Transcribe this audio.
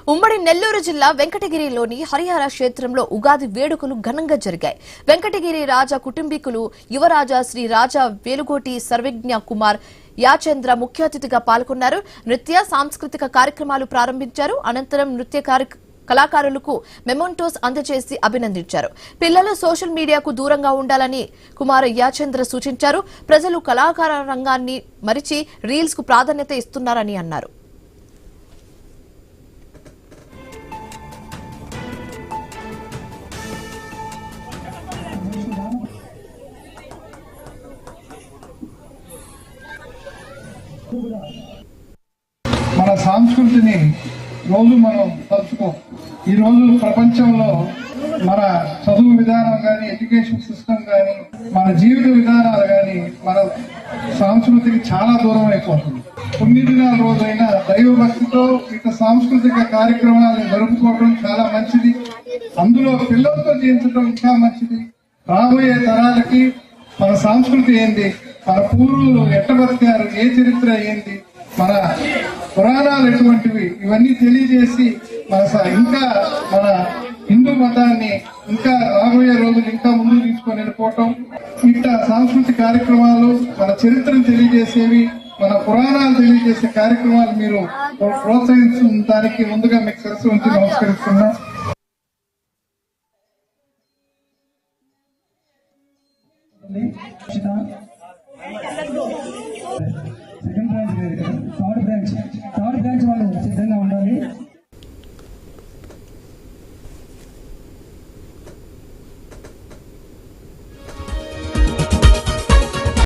ఉమ్మడి నెల్లూరు జిల్లా వెంకటగిరిలోని హరిహర క్షేత్రంలో ఉగాది వేడుకలు ఘనంగా జరిగాయి. వెంకటగిరి రాజా కుటుంబీకులు యువరాజా శ్రీ రాజా వేలుగోటి సర్వజ్ఞ కుమార్ యాచంద్ర ముఖ్య అతిథిగా పాల్గొన్నారు. నృత్య సాంస్కృతిక కార్యక్రమాలు ప్రారంభించారు. అనంతరం నృత్య కళాకారులకు మెమోంటోస్ అందజేసి అభినందించారు. పిల్లలు సోషల్ మీడియాకు దూరంగా ఉండాలని కుమార్ యాచంద్ర సూచించారు. ప్రజలు కళాకార రంగాన్ని మరిచి రీల్స్ కు ప్రాధాన్యత ఇస్తున్నారని అన్నారు. మన సంస్కృతిని రోజు మనం తలుచుకోం. ఈ రోజు ప్రపంచంలో మన చదువు విధానం కానీ, ఎడ్యుకేషన్ సిస్టమ్ కానీ, మన జీవిత విధానాలు కానీ మన సంస్కృతికి చాలా దూరం అయిపోతుంది. 9 దినాల రోజైనా దైవభక్తితో ఇక సాంస్కృతిక కార్యక్రమాలను జరుపుకోవడం చాలా మంచిది. అందులో పిల్లలతో చేయించడం ఇంకా మంచిది. రాబోయే తరాలకి మన సంస్కృతి ఏంది, మన పూర్వులు ఎట్ట బతికారు, ఏ చరిత్ర ఏంది, మన పురాణాలు ఎటువంటివి, ఇవన్నీ తెలియజేసి ఇంకా మన హిందూ మతాన్ని ఇంకా రాబోయే రోజులు ఇంకా ముందుకు తీసుకొని వెళ్ళిపోవటం. ఇట్లా సాంస్కృతిక కార్యక్రమాలు, మన చరిత్రను తెలియజేసేవి, మన పురాణాలు తెలియజేసే కార్యక్రమాలు మీరు ప్రోత్సహించడానికి ముందుగా మీకు సరస్సు ఉంచి నమస్కరిస్తున్నా.